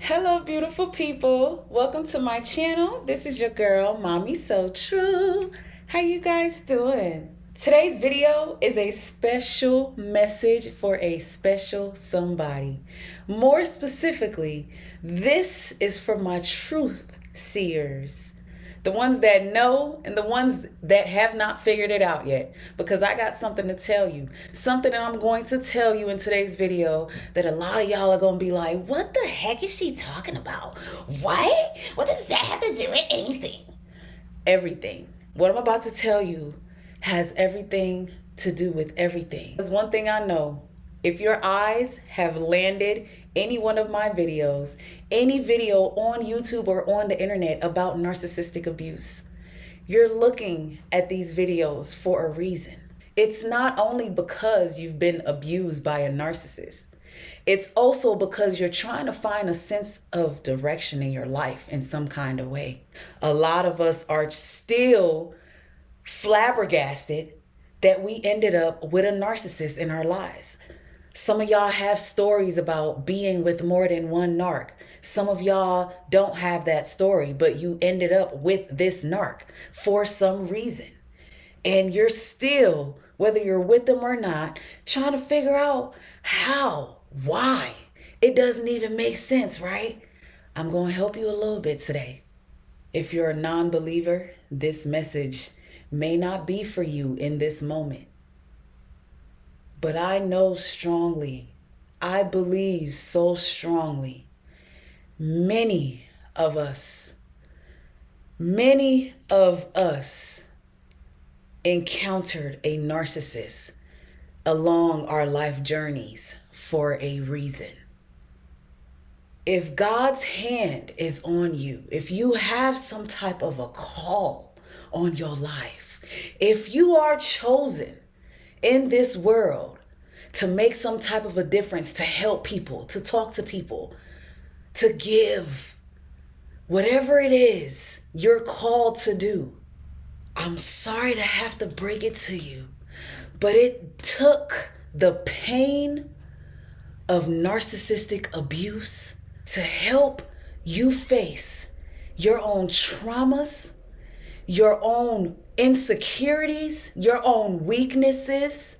Hello, beautiful people. Welcome to my channel. This is your girl, Mommy So True. How you guys doing? Today's video is a special message for a special somebody. More specifically, this is for my truth seers. The ones that know and the ones that have not figured it out yet. Because I got something to tell you. Something that I'm going to tell you in today's video that a lot of y'all are going to be like, what the heck is she talking about? What? What does that have to do with anything? Everything. What I'm about to tell you has everything to do with everything. There's one thing I know. If your eyes have landed any one of my videos, any video on YouTube or on the internet about narcissistic abuse, you're looking at these videos for a reason. It's not only because you've been abused by a narcissist. It's also because you're trying to find a sense of direction in your life in some kind of way. A lot of us are still flabbergasted that we ended up with a narcissist in our lives. Some of y'all have stories about being with more than one narc. Some of y'all don't have that story, but you ended up with this narc for some reason. And you're still, whether you're with them or not, trying to figure out how, why. It doesn't even make sense, right? I'm going to help you a little bit today. If you're a non-believer, this message may not be for you in this moment. But I know strongly, I believe so strongly, many of us encountered a narcissist along our life journeys for a reason. If God's hand is on you, if you have some type of a call on your life, if you are chosen in this world to make some type of a difference, to help people, to talk to people, to give, whatever it is you're called to do, I'm sorry to have to break it to you, but it took the pain of narcissistic abuse to help you face your own traumas, your own insecurities, your own weaknesses,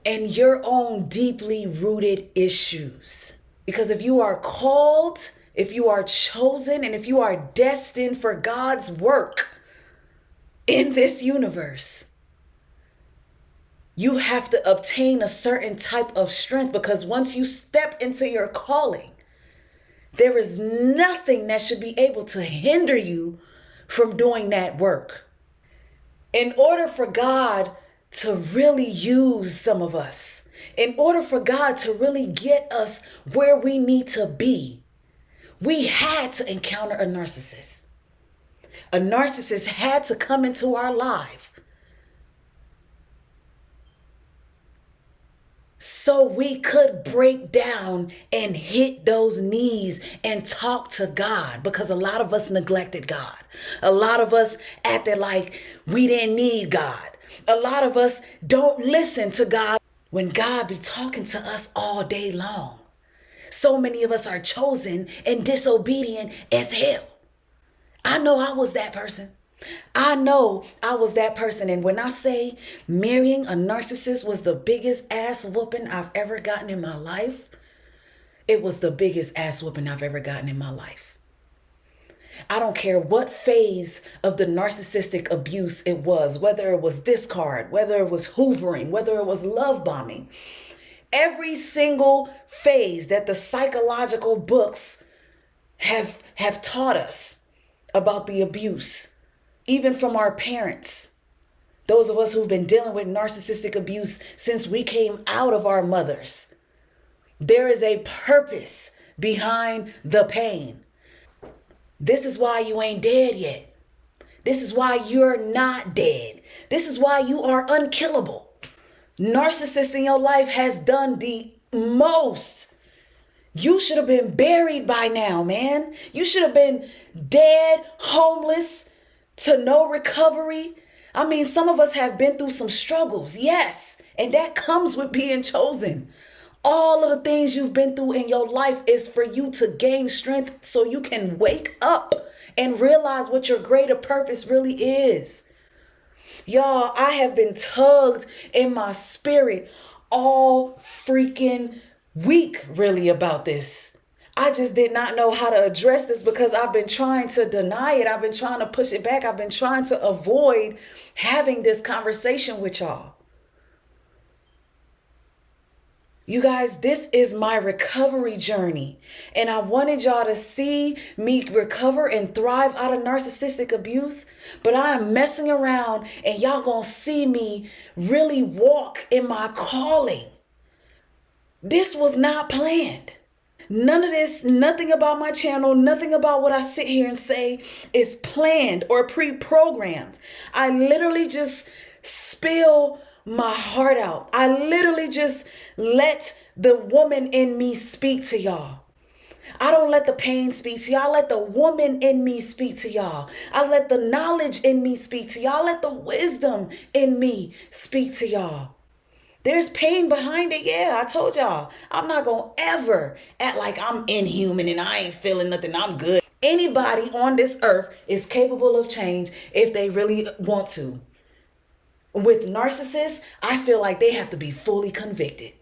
and your own deeply rooted issues. Because if you are called, if you are chosen, and if you are destined for God's work in this universe, you have to obtain a certain type of strength, because once you step into your calling, there is nothing that should be able to hinder you from doing that work. In order for God to really use some of us, in order for God to really get us where we need to be, we had to encounter a narcissist. A narcissist had to come into our life so we could break down and hit those knees and talk to God, because a lot of us neglected God. A lot of us acted like we didn't need God. A lot of us don't listen to God when God be talking to us all day long. So many of us are chosen and disobedient as hell. I know I was that person. I know I was that person. And when I say marrying a narcissist was the biggest ass whooping I've ever gotten in my life, it was the biggest ass whooping I've ever gotten in my life. I don't care what phase of the narcissistic abuse it was, whether it was discard, whether it was hoovering, whether it was love bombing. Every single phase that the psychological books have taught us about the abuse, even from our parents, those of us who've been dealing with narcissistic abuse since we came out of our mothers. There is a purpose behind the pain. This is why you ain't dead yet. This is why you're not dead. This is why you are unkillable. Narcissist in your life has done the most. You should have been buried by now, man. You should have been dead, homeless, to no recovery. I mean, some of us have been through some struggles, yes, and that comes with being chosen. All of the things you've been through in your life is for you to gain strength so you can wake up and realize what your greater purpose really is. Y'all, I have been tugged in my spirit all freaking week, really, about this. I just did not know how to address this because I've been trying to deny it. I've been trying to push it back. I've been trying to avoid having this conversation with y'all. You guys, this is my recovery journey, and I wanted y'all to see me recover and thrive out of narcissistic abuse, but I am messing around and y'all gonna see me really walk in my calling. This was not planned. None of this, nothing about my channel, nothing about what I sit here and say is planned or pre-programmed. I literally just spill my heart out. I literally just let the woman in me speak to y'all. I don't let the pain speak to y'all. I let the woman in me speak to y'all. I let the knowledge in me speak to y'all. I let the wisdom in me speak to y'all. There's pain behind it. Yeah, I told y'all. I'm not going to ever act like I'm inhuman and I ain't feeling nothing. I'm good. Anybody on this earth is capable of change if they really want to. With narcissists, I feel like they have to be fully convicted.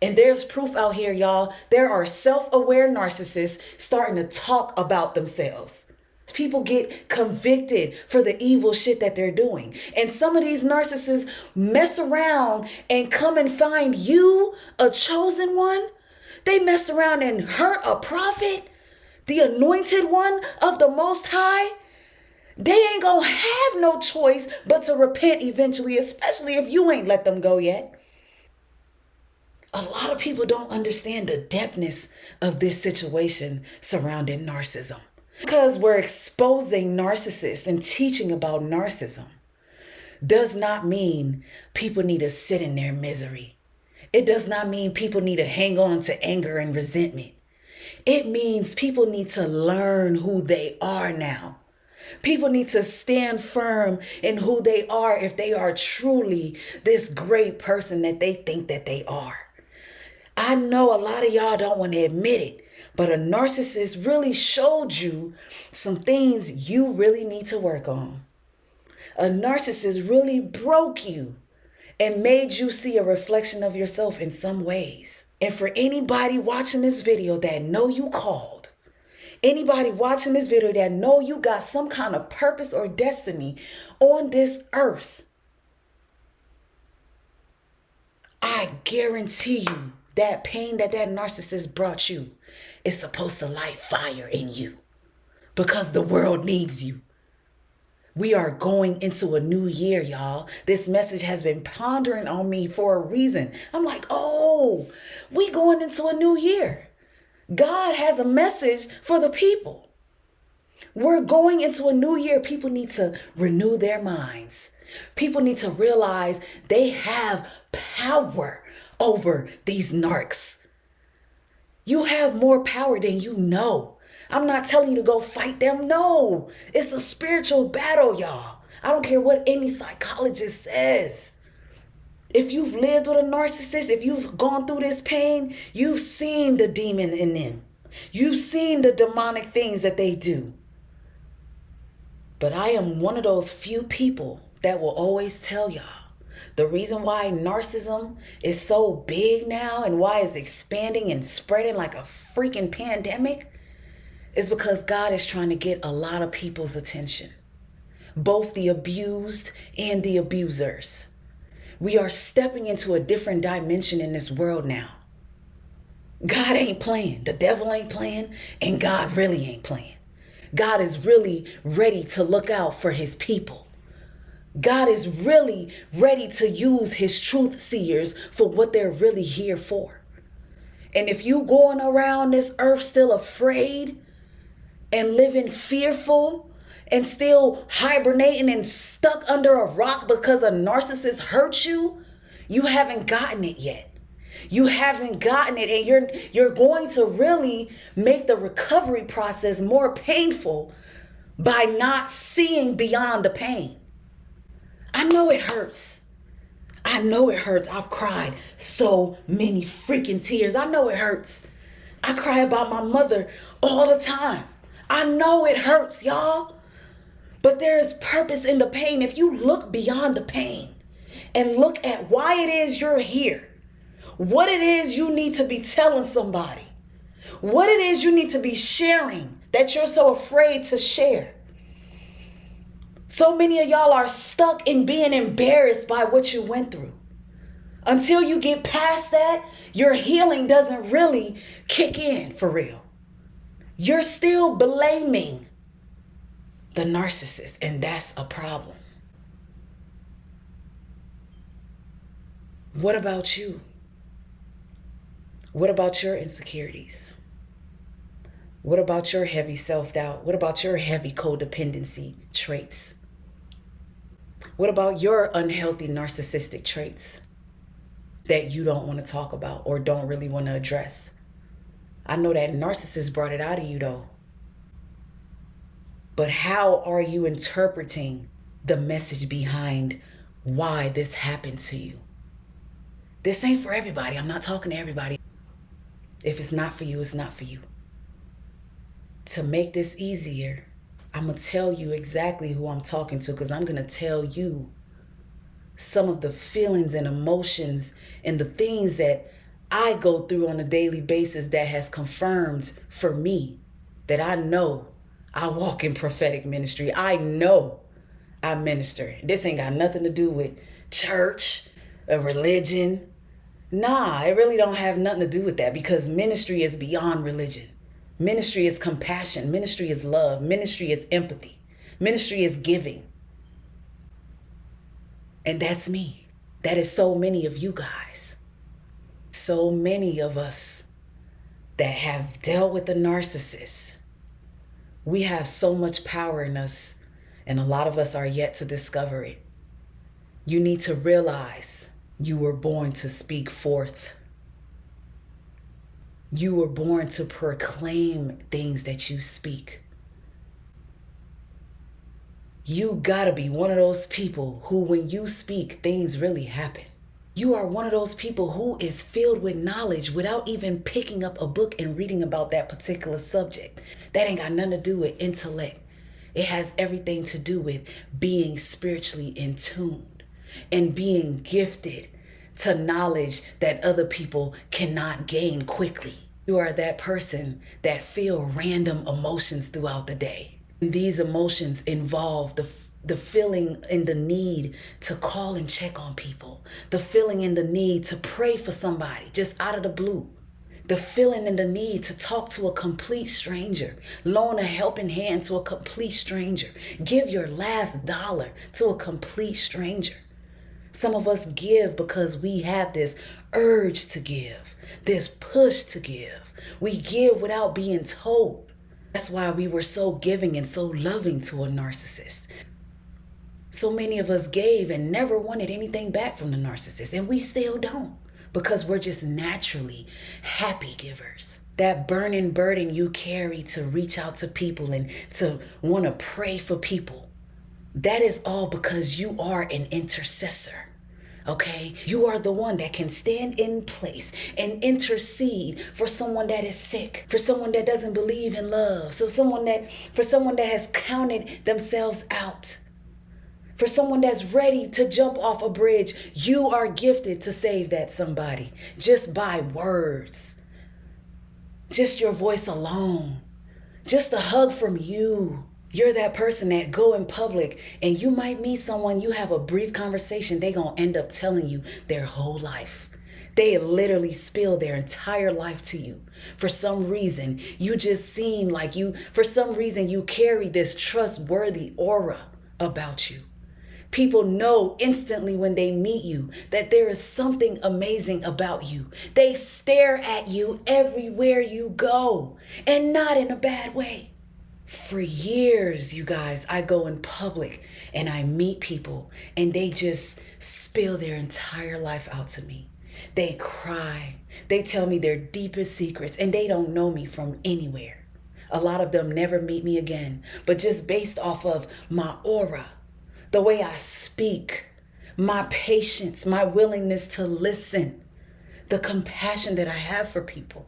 And there's proof out here, y'all. There are self-aware narcissists starting to talk about themselves. People get convicted for the evil shit that they're doing. And some of these narcissists mess around and come and find you, a chosen one. They mess around and hurt a prophet, the anointed one of the Most High. They ain't gonna have no choice but to repent eventually, especially if you ain't let them go yet. A lot of people don't understand the depthness of this situation surrounding narcissism. Because we're exposing narcissists and teaching about narcissism does not mean people need to sit in their misery. It does not mean people need to hang on to anger and resentment. It means people need to learn who they are now. People need to stand firm in who they are if they are truly this great person that they think that they are. I know a lot of y'all don't want to admit it, but a narcissist really showed you some things you really need to work on. A narcissist really broke you and made you see a reflection of yourself in some ways. And for anybody watching this video that know you called, anybody watching this video that know you got some kind of purpose or destiny on this earth, I guarantee you that pain that narcissist brought you is supposed to light fire in you because the world needs you. We are going into a new year, y'all. This message has been pondering on me for a reason. I'm like, oh, we going into a new year. God has a message for the people. We're going into a new year. People need to renew their minds. People need to realize they have power over these narcs. You have more power than you know. I'm not telling you to go fight them. No, it's a spiritual battle, y'all. I don't care what any psychologist says. If you've lived with a narcissist, if you've gone through this pain, you've seen the demon in them. You've seen the demonic things that they do. But I am one of those few people that will always tell y'all the reason why narcissism is so big now and why it's expanding and spreading like a freaking pandemic is because God is trying to get a lot of people's attention, both the abused and the abusers. We are stepping into a different dimension in this world now. God ain't playing. The devil ain't playing, and God really ain't playing. God is really ready to look out for his people. God is really ready to use his truth seers for what they're really here for. And if you going around this earth still afraid and living fearful and still hibernating and stuck under a rock because a narcissist hurt you, you haven't gotten it yet. You haven't gotten it, and you're going to really make the recovery process more painful by not seeing beyond the pain. I know it hurts. I know it hurts. I've cried so many freaking tears. I know it hurts. I cry about my mother all the time. I know it hurts, y'all. But there is purpose in the pain. If you look beyond the pain and look at why it is you're here, what it is you need to be telling somebody, what it is you need to be sharing that you're so afraid to share. So many of y'all are stuck in being embarrassed by what you went through. Until you get past that, your healing doesn't really kick in for real. You're still blaming the narcissist, and that's a problem. What about you? What about your insecurities? What about your heavy self-doubt? What about your heavy codependency traits? What about your unhealthy narcissistic traits that you don't want to talk about or don't really want to address? I know that narcissist brought it out of you though. But how are you interpreting the message behind why this happened to you? This ain't for everybody. I'm not talking to everybody. If it's not for you, it's not for you. To make this easier, I'm going to tell you exactly who I'm talking to, because I'm going to tell you some of the feelings and emotions and the things that I go through on a daily basis that has confirmed for me that I know I walk in prophetic ministry. I know I minister. This ain't got nothing to do with church, a religion. Nah, it really don't have nothing to do with that, because ministry is beyond religion. Ministry is compassion. Ministry is love. Ministry is empathy. Ministry is giving. And that's me. That is so many of you guys. So many of us that have dealt with the narcissist. We have so much power in us, and a lot of us are yet to discover it. You need to realize you were born to speak forth. You were born to proclaim things that you speak. You gotta be one of those people who, when you speak, things really happen. You are one of those people who is filled with knowledge without even picking up a book and reading about that particular subject. That ain't got nothing to do with intellect. It has everything to do with being spiritually in tune and being gifted to knowledge that other people cannot gain quickly. You are that person that feel random emotions throughout the day. These emotions involve the feeling and the need to call and check on people, the feeling and the need to pray for somebody just out of the blue, the feeling and the need to talk to a complete stranger, loan a helping hand to a complete stranger, give your last dollar to a complete stranger. Some of us give because we have this urge to give, this push to give. We give without being told. That's why we were so giving and so loving to a narcissist. So many of us gave and never wanted anything back from the narcissist, and we still don't, because we're just naturally happy givers. That burning burden you carry to reach out to people and to want to pray for people, that is all because you are an intercessor. Okay, you are the one that can stand in place and intercede for someone that is sick, for someone that doesn't believe in love, for someone that has counted themselves out, for someone that's ready to jump off a bridge. You are gifted to save that somebody just by words, just your voice alone, just a hug from you. You're that person that go in public and you might meet someone, you have a brief conversation, they gonna end up telling you their whole life. They literally spill their entire life to you. For some reason, you just seem like for some reason you carry this trustworthy aura about you. People know instantly when they meet you that there is something amazing about you. They stare at you everywhere you go, and not in a bad way. For years, you guys, I go in public and I meet people and they just spill their entire life out to me. They cry. They tell me their deepest secrets, and they don't know me from anywhere. A lot of them never meet me again, but just based off of my aura, the way I speak, my patience, my willingness to listen, the compassion that I have for people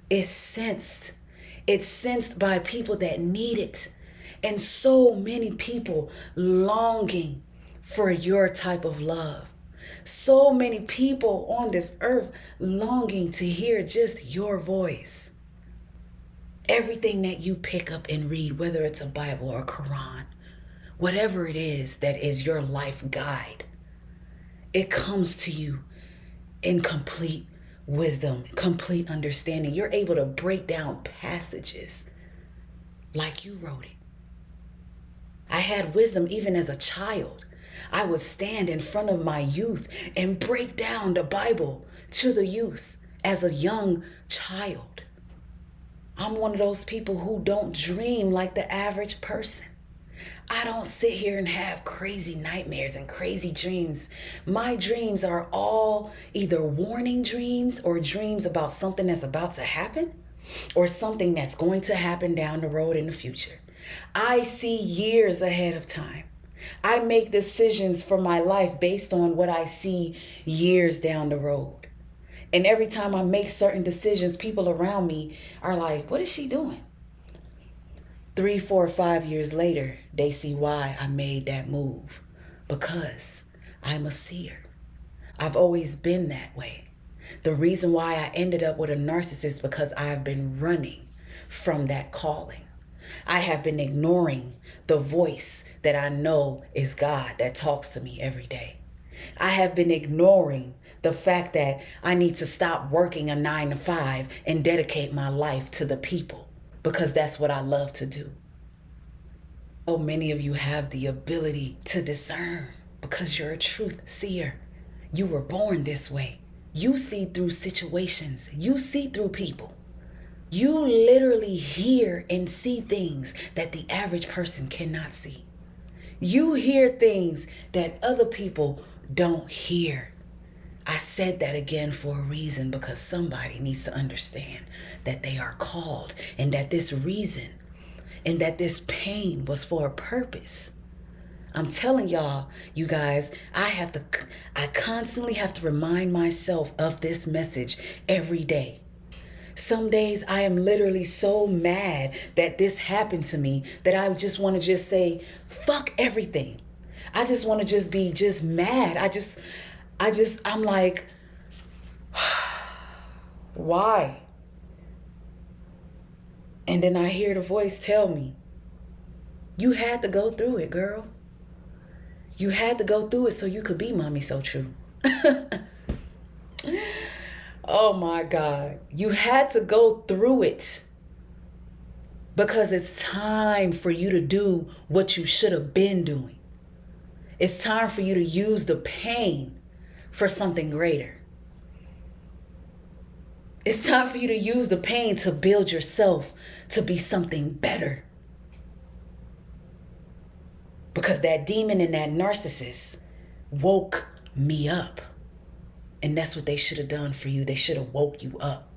is sensed. It's sensed by people that need it. And so many people longing for your type of love. So many people on this earth longing to hear just your voice. Everything that you pick up and read, whether it's a Bible or Quran, whatever it is that is your life guide, it comes to you in complete wisdom, complete understanding. You're able to break down passages like you wrote it. I had wisdom even as a child. I would stand in front of my youth and break down the Bible to the youth as a young child. I'm one of those people who don't dream like the average person. I don't sit here and have crazy nightmares and crazy dreams. My dreams are all either warning dreams or dreams about something that's about to happen or something that's going to happen down the road in the future. I see years ahead of time. I make decisions for my life based on what I see years down the road. And every time I make certain decisions, people around me are like, what is she doing? 3, 4, 5 years later, they see why I made that move. Because I'm a seer. I've always been that way. The reason why I ended up with a narcissist because I've been running from that calling. I have been ignoring the voice that I know is God that talks to me every day. I have been ignoring the fact that I need to stop working a 9 to 5 and dedicate my life to the people because that's what I love to do. So many of you have the ability to discern because you're a truth seer. You were born this way. You see through situations. You see through people. You literally hear and see things that the average person cannot see. You hear things that other people don't hear. I said that again for a reason because somebody needs to understand that they are called and that this reason and that this pain was for a purpose. I'm telling y'all, you guys, I constantly have to remind myself of this message every day. Some days I am literally so mad that this happened to me that I just want to just say, fuck everything. I just want to just be just mad. I'm like, why? And then I hear the voice tell me, you had to go through it, girl. You had to go through it so you could be Mommy So True. Oh my God. You had to go through it because it's time for you to do what you should have been doing. It's time for you to use the pain for something greater. It's time for you to use the pain to build yourself to be something better. Because that demon and that narcissist woke me up. And that's what they should have done for you. They should have woke you up.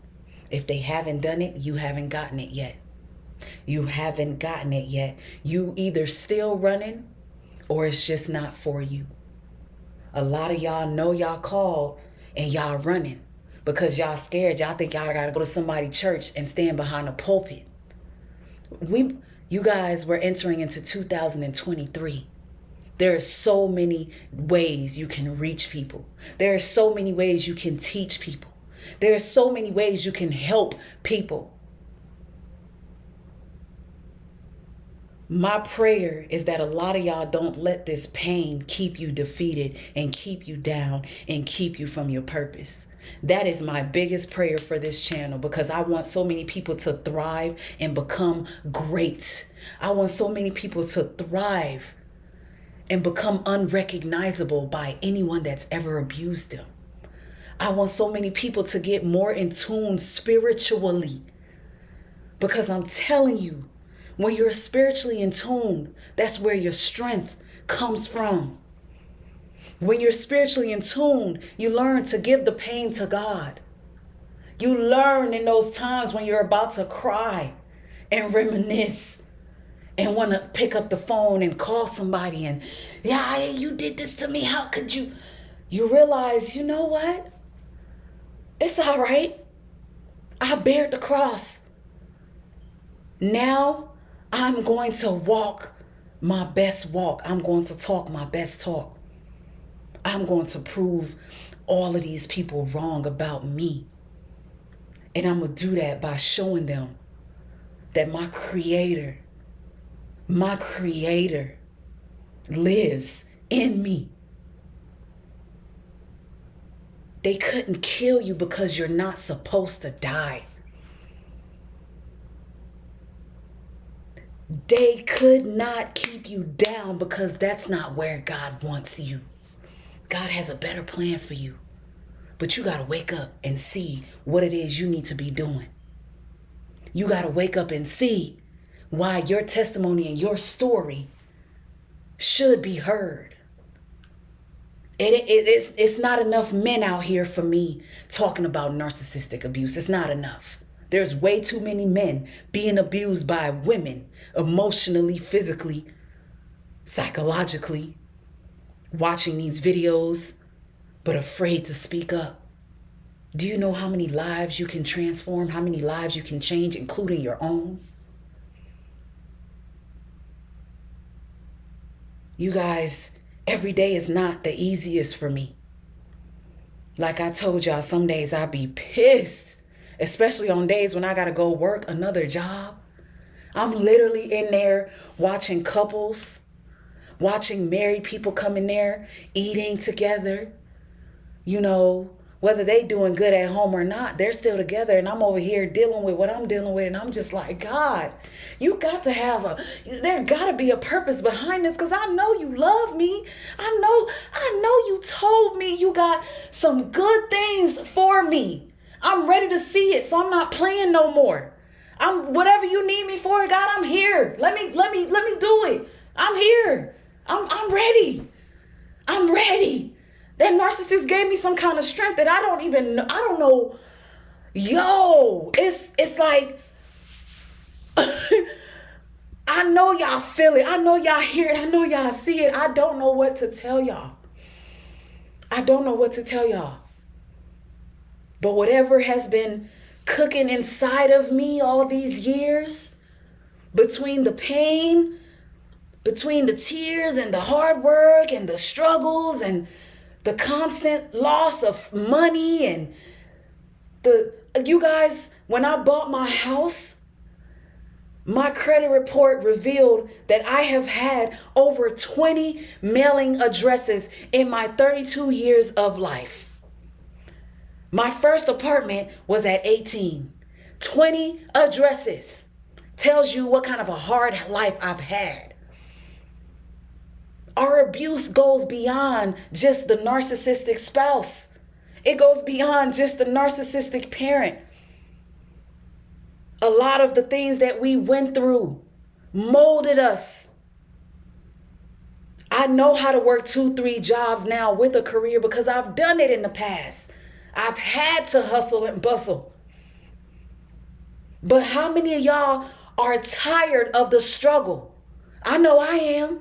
If they haven't done it, you haven't gotten it yet. You haven't gotten it yet. You either still running or it's just not for you. A lot of y'all know y'all called and y'all running because y'all scared. Y'all think y'all gotta go to somebody's church and stand behind a pulpit. You guys were entering into 2023. There are so many ways you can reach people. There are so many ways you can teach people. There are so many ways you can help people. My prayer is that a lot of y'all don't let this pain keep you defeated and keep you down and keep you from your purpose. That is my biggest prayer for this channel because I want so many people to thrive and become great. I want so many people to thrive and become unrecognizable by anyone that's ever abused them. I want so many people to get more in tune spiritually because I'm telling you, when you're spiritually in tune, that's where your strength comes from. When you're spiritually in tune, you learn to give the pain to God. You learn in those times when you're about to cry and reminisce and want to pick up the phone and call somebody and, yeah, you did this to me. How could you? You realize, you know what? It's all right. I bared the cross. Now I'm going to walk my best walk. I'm going to talk my best talk. I'm going to prove all of these people wrong about me. And I'm going to do that by showing them that my creator lives in me. They couldn't kill you because you're not supposed to die. They could not keep you down because that's not where God wants you. God has a better plan for you. But you got to wake up and see what it is you need to be doing. You got to wake up and see why your testimony and your story should be heard. It's not enough men out here for me talking about narcissistic abuse. It's not enough. There's way too many men being abused by women emotionally, physically, psychologically, watching these videos, but afraid to speak up. Do you know how many lives you can transform, how many lives you can change, including your own? You guys, every day is not the easiest for me. Like I told y'all, some days I'll be pissed, especially on days when I got to go work another job. I'm literally in there watching couples, watching married people come in there, eating together. You know, whether they doing good at home or not, they're still together. And I'm over here dealing with what I'm dealing with. And I'm just like, God, you got to have there got to be a purpose behind this, because I know you love me. I know you told me you got some good things for me. I'm ready to see it. So I'm not playing no more. Whatever you need me for, God, I'm here. Let me do it. I'm here. I'm ready. I'm ready. That narcissist gave me some kind of strength that I don't know. Yo, it's like, I know y'all feel it. I know y'all hear it. I know y'all see it. I don't know what to tell y'all. But whatever has been cooking inside of me all these years, between the pain, between the tears and the hard work and the struggles and the constant loss of money and you guys, when I bought my house, my credit report revealed that I have had over 20 mailing addresses in my 32 years of life. My first apartment was at 18. 20 addresses tells you what kind of a hard life I've had. Our abuse goes beyond just the narcissistic spouse. It goes beyond just the narcissistic parent. A lot of the things that we went through molded us. I know how to work 2-3 jobs now with a career because I've done it in the past. I've had to hustle and bustle. But how many of y'all are tired of the struggle? I know I am.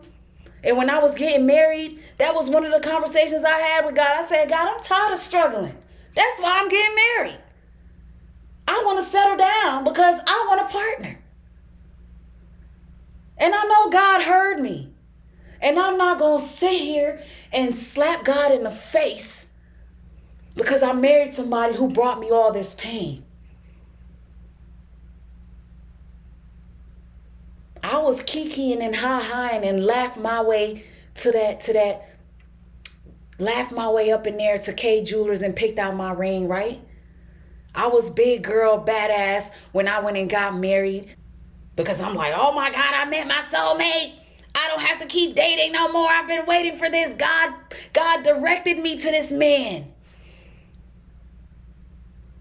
And when I was getting married, that was one of the conversations I had with God. I said, God, I'm tired of struggling. That's why I'm getting married. I want to settle down because I want a partner. And I know God heard me. And I'm not going to sit here and slap God in the face because I married somebody who brought me all this pain. I was kikiing and ha-haing and laughed my way laughed my way up in there to K Jewelers and picked out my ring, right? I was big girl, badass when I went and got married because I'm like, oh my God, I met my soulmate. I don't have to keep dating no more. I've been waiting for this. God directed me to this man.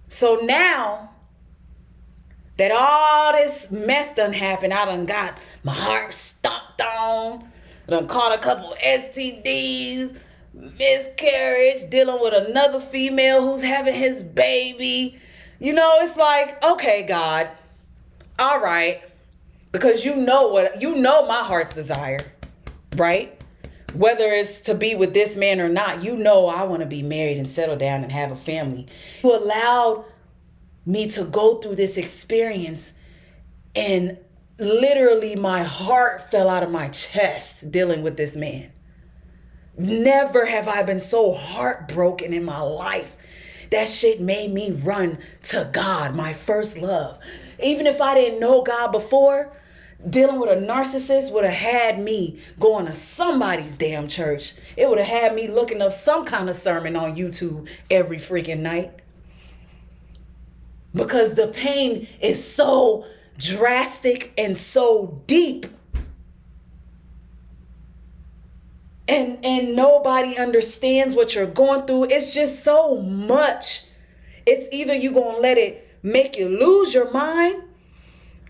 So now that all this mess done happened, I done got my heart stomped on. I done caught a couple STDs, miscarriage, dealing with another female who's having his baby. You know, it's like, okay, God, all right. Because you know my heart's desire, right? Whether it's to be with this man or not, you know I want to be married and settle down and have a family. You allowed me to go through this experience, and literally my heart fell out of my chest dealing with this man. Never have I been so heartbroken in my life. That shit made me run to God, my first love. Even if I didn't know God before, dealing with a narcissist would have had me going to somebody's damn church. It would have had me looking up some kind of sermon on YouTube every freaking night. Because the pain is so drastic and so deep. And nobody understands what you're going through. It's just so much. It's either you gonna let it make you lose your mind,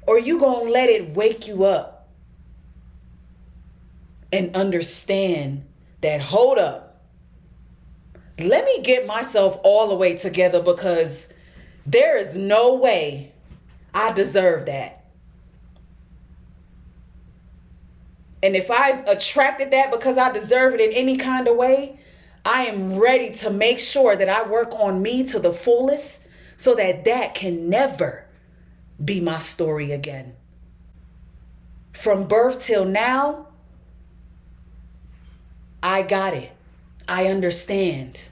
or you gonna let it wake you up and understand that, hold up, let me get myself all the way together, because there is no way I deserve that. And if I attracted that because I deserve it in any kind of way, I am ready to make sure that I work on me to the fullest so that that can never be my story again. From birth till now, I got it. I understand.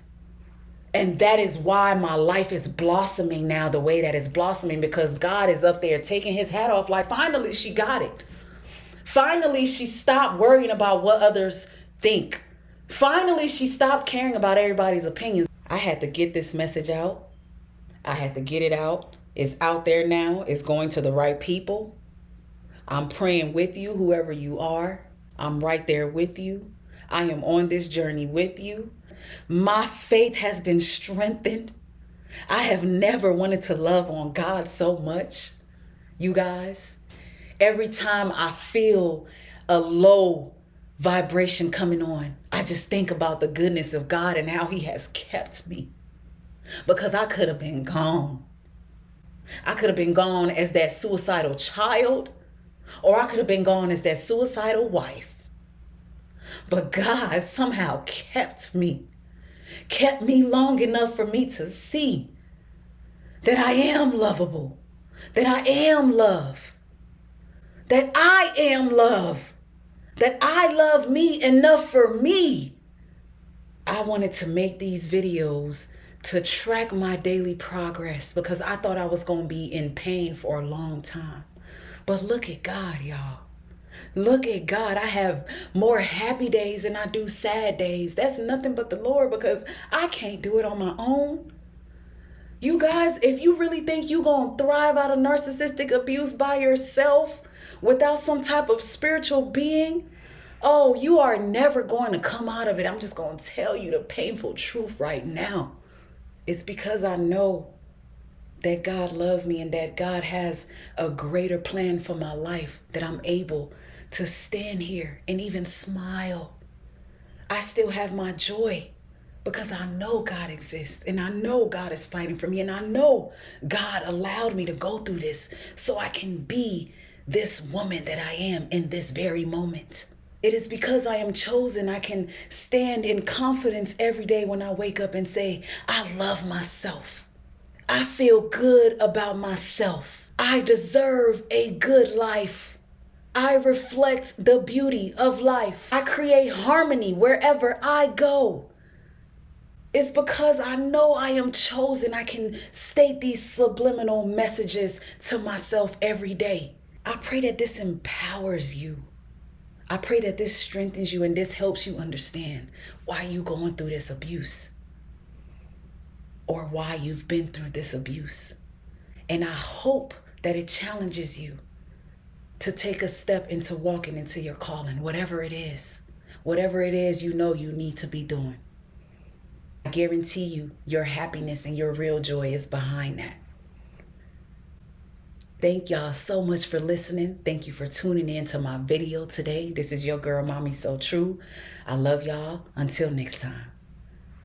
And that is why my life is blossoming now the way that it's blossoming, because God is up there taking his hat off like, finally she got it. Finally, she stopped worrying about what others think. Finally, she stopped caring about everybody's opinions. I had to get this message out. I had to get it out. It's out there now. It's going to the right people. I'm praying with you, whoever you are. I'm right there with you. I am on this journey with you. My faith has been strengthened. I have never wanted to love on God so much, you guys. Every time I feel a low vibration coming on, I just think about the goodness of God and how he has kept me. Because I could have been gone. I could have been gone as that suicidal child, or I could have been gone as that suicidal wife. But God somehow kept me long enough for me to see that I am lovable, that I am love. That I am love, that I love me enough for me. I wanted to make these videos to track my daily progress, because I thought I was going to be in pain for a long time. But look at God, y'all. Look at God. I have more happy days than I do sad days. That's nothing but the Lord, because I can't do it on my own. You guys, if you really think you're going to thrive out of narcissistic abuse by yourself, without some type of spiritual being, oh, you are never going to come out of it. I'm just going to tell you the painful truth right now. It's because I know that God loves me and that God has a greater plan for my life, that I'm able to stand here and even smile. I still have my joy because I know God exists, and I know God is fighting for me, and I know God allowed me to go through this so I can be this woman that I am in this very moment. It is because I am chosen I can stand in confidence every day when I wake up and say, I love myself. I feel good about myself. I deserve a good life. I reflect the beauty of life. I create harmony wherever I go. It's because I know I am chosen I can state these subliminal messages to myself every day. I pray that this empowers you. I pray that this strengthens you and this helps you understand why you're going through this abuse, or why you've been through this abuse. And I hope that it challenges you to take a step into walking into your calling, whatever it is you know you need to be doing. I guarantee you your happiness and your real joy is behind that. Thank y'all so much for listening. Thank you for tuning in to my video today. This is your girl, Mommy So True. I love y'all. Until next time.